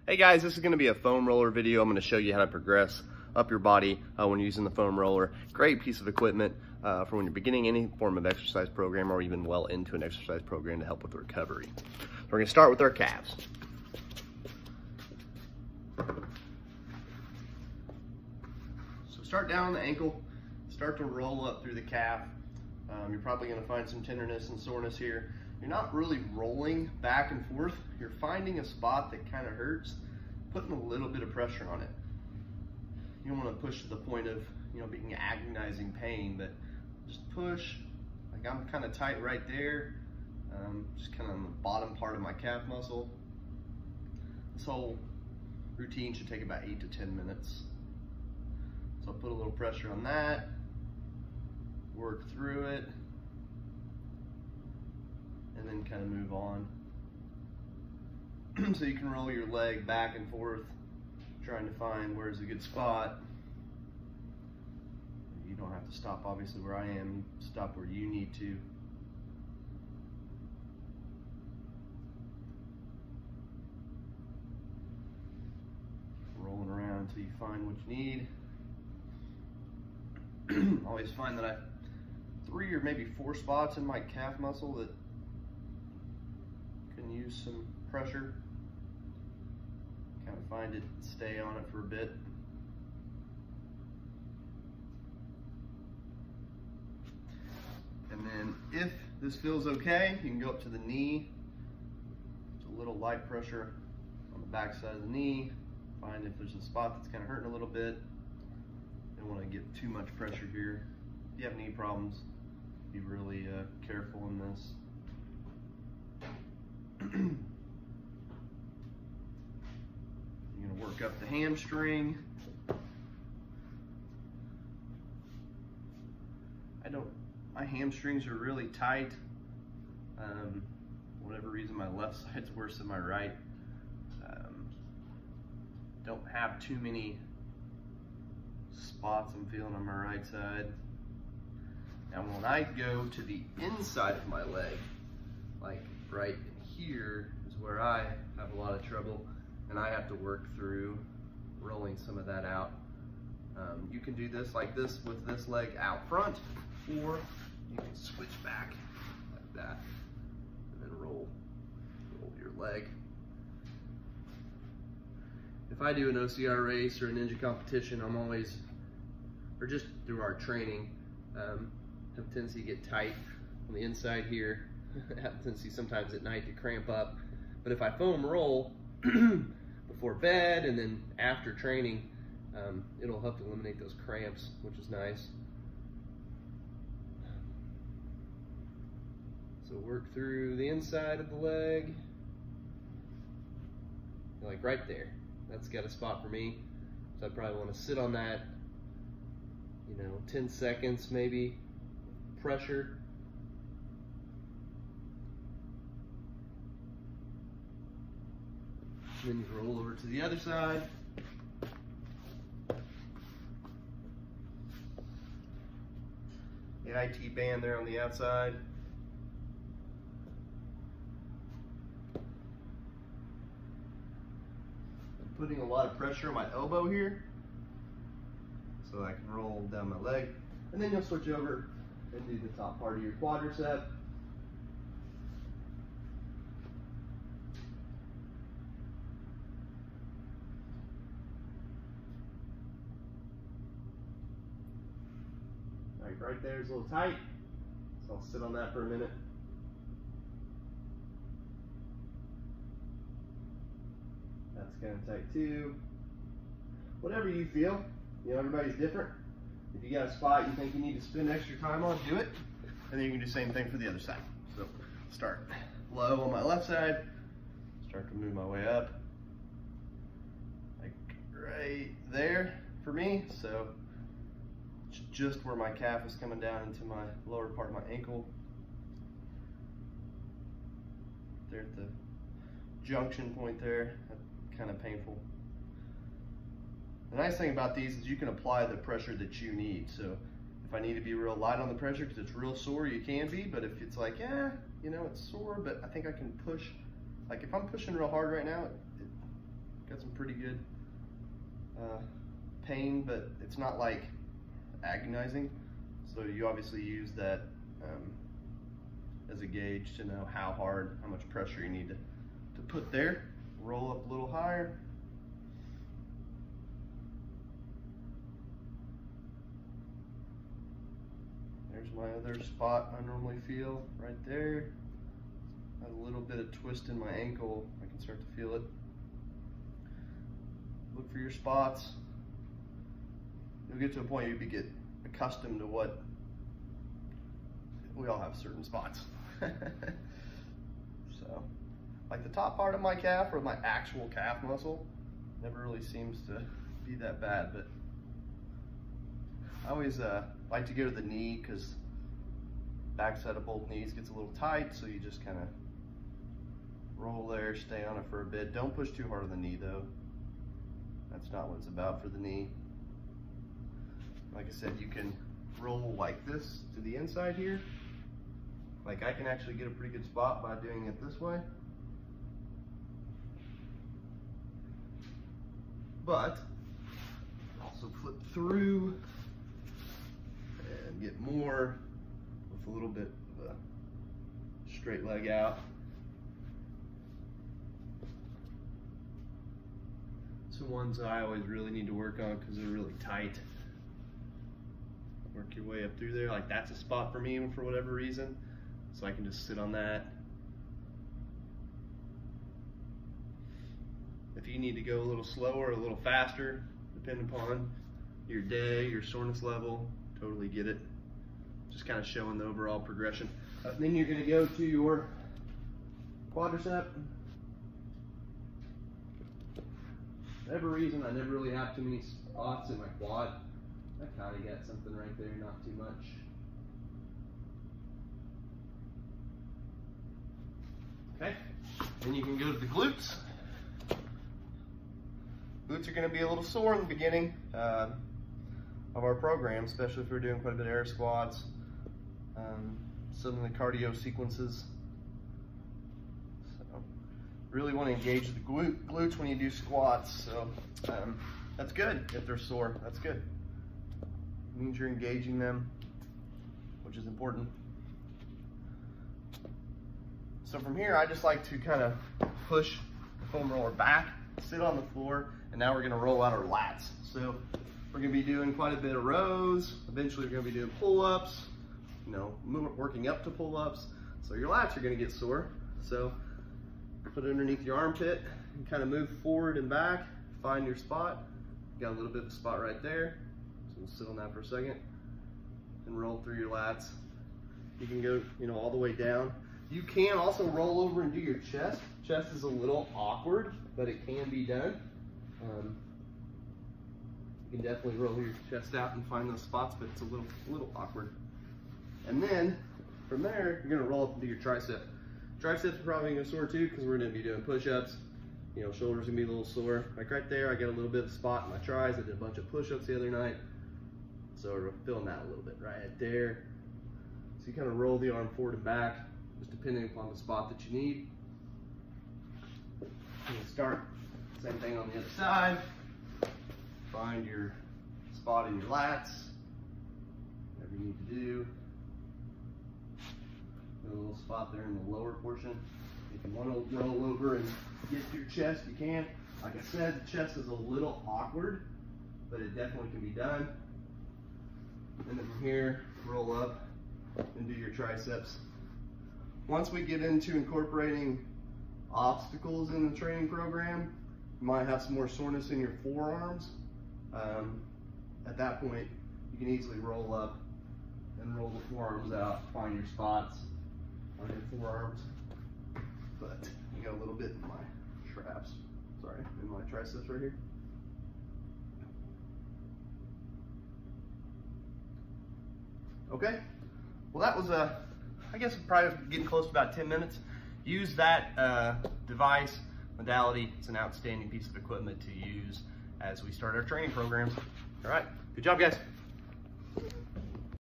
Hey guys, this is going to be a foam roller video. I'm going to show you how to progress up your body when using the foam roller. Great piece of equipment for when you're beginning any form of exercise program or even well into an exercise program to help with recovery. So we're going to start with our calves. So start down on the ankle, start to roll up through the calf. You're probably going to find some tenderness and soreness here. You're not really rolling back and forth. You're finding a spot that kind of hurts, putting a little bit of pressure on it. You don't want to push to the point of, being agonizing pain, but just push. Like I'm kind of tight right there, just kind of on the bottom part of my calf muscle. This whole routine should take about 8 to 10 minutes. So I'll put a little pressure on that, work through it, and then kind of move on. So you can roll your leg back and forth, trying to find where's a good spot. You don't have to stop obviously where I am, you stop where you need to. Rolling around until you find what you need. Always find that I have 3 or maybe 4 spots in my calf muscle that can use some pressure. Kind of find it, stay on it for a bit. And then if this feels okay, you can go up to the knee. Just a little light pressure on the back side of the knee. Find if there's a spot that's kind of hurting a little bit. Don't want to get too much pressure here. If you have knee problems, be really careful in this. You're going to work up the hamstring. My hamstrings are really tight. Whatever reason, my left side's worse than my right. Don't have too many spots I'm feeling on my right side. Now when I go to the inside of my leg, like right here is where I have a lot of trouble, and I have to work through rolling some of that out. You can do this like this with this leg out front, or you can switch back like that and then roll your leg. If I do an OCR race or a ninja competition, I'm always, or just through our training, have a tendency to get tight on the inside here. I have a tendency sometimes at night to cramp up. But if I foam roll before bed and then after training, it'll help to eliminate those cramps, which is nice. So work through the inside of the leg, like right there. That's got a spot for me. So I probably want to sit on that, 10 seconds maybe, pressure. Then you roll over to the other side. The IT band there on the outside. I'm putting a lot of pressure on my elbow here, so I can roll down my leg. And then you'll switch over and do the top part of your quadricep. Right there is a little tight, so I'll sit on that for a minute. That's kind of tight too. Whatever you feel, everybody's different. If you got a spot you think you need to spend extra time on, do it. And then you can do the same thing for the other side. So start low on my left side, start to move my way up, like right there for me. So just where my calf is coming down into my lower part of my ankle. There at the junction point there, kind of painful. The nice thing about these is you can apply the pressure that you need. So if I need to be real light on the pressure because it's real sore, you can be, but if it's like, it's sore, but I think I can push. Like if I'm pushing real hard right now, it got some pretty good pain, but it's not like agonizing. So you obviously use that as a gauge to know how much pressure you need to put there. Roll up a little higher. There's my other spot I normally feel right there. A little bit of twist in my ankle, I can start to feel it. Look for your spots. You'll get to a point you get accustomed to what we all have certain spots. So, like the top part of my calf or my actual calf muscle never really seems to be that bad, but I always like to go to the knee because backside of both knees gets a little tight, so you just kind of roll there, stay on it for a bit. Don't push too hard on the knee though. That's not what it's about for the knee. Like I said, you can roll like this to the inside here. Like I can actually get a pretty good spot by doing it this way. But also flip through and get more with a little bit of a straight leg out. Some ones that I always really need to work on because they're really tight. Work your way up through there. Like that's a spot for me for whatever reason. So I can just sit on that. If you need to go a little slower, a little faster, depending upon your day, your soreness level, totally get it. Just kind of showing the overall progression. Then you're gonna go to your quadricep. For whatever reason, I never really have too many spots in my quad. I kind of got something right there, not too much. Okay, then you can go to the glutes. Glutes are going to be a little sore in the beginning of our program, especially if we're doing quite a bit of air squats, some of the cardio sequences. So really want to engage the glutes when you do squats. So that's good if they're sore. That's good. It means you're engaging them, which is important. So from here, I just like to kind of push the foam roller back, sit on the floor, and now we're gonna roll out our lats. So we're gonna be doing quite a bit of rows. Eventually we're gonna be doing pull-ups, working up to pull-ups. So your lats are gonna get sore. So put it underneath your armpit and kind of move forward and back, find your spot. You got a little bit of a spot right there. So we'll sit on that for a second and roll through your lats. You can go, all the way down. You can also roll over and do your chest. Chest is a little awkward, but it can be done. You can definitely roll your chest out and find those spots, but it's a little awkward. And then from there, you're gonna roll up and do your tricep. Triceps are probably gonna sore too, because we're gonna be doing push-ups. Shoulders gonna be a little sore. Like right there, I got a little bit of a spot in my tris. I did a bunch of push-ups the other night. So we're feeling that a little bit right there. So you kind of roll the arm forward and back, just depending upon the spot that you need. You start, same thing on the other side. Find your spot in your lats, whatever you need to do. Got a little spot there in the lower portion. If you want to roll over and get to your chest, you can. Like I said, the chest is a little awkward, but it definitely can be done. And then from here, roll up and do your triceps. Once we get into incorporating obstacles in the training program, you might have some more soreness in your forearms. At that point, you can easily roll up and roll the forearms out, find your spots on your forearms. But you got a little bit in my traps, in my triceps right here. Okay, well that was I guess probably getting close to about 10 minutes. Use that device modality. It's an outstanding piece of equipment to use as we start our training programs. All right, good job guys.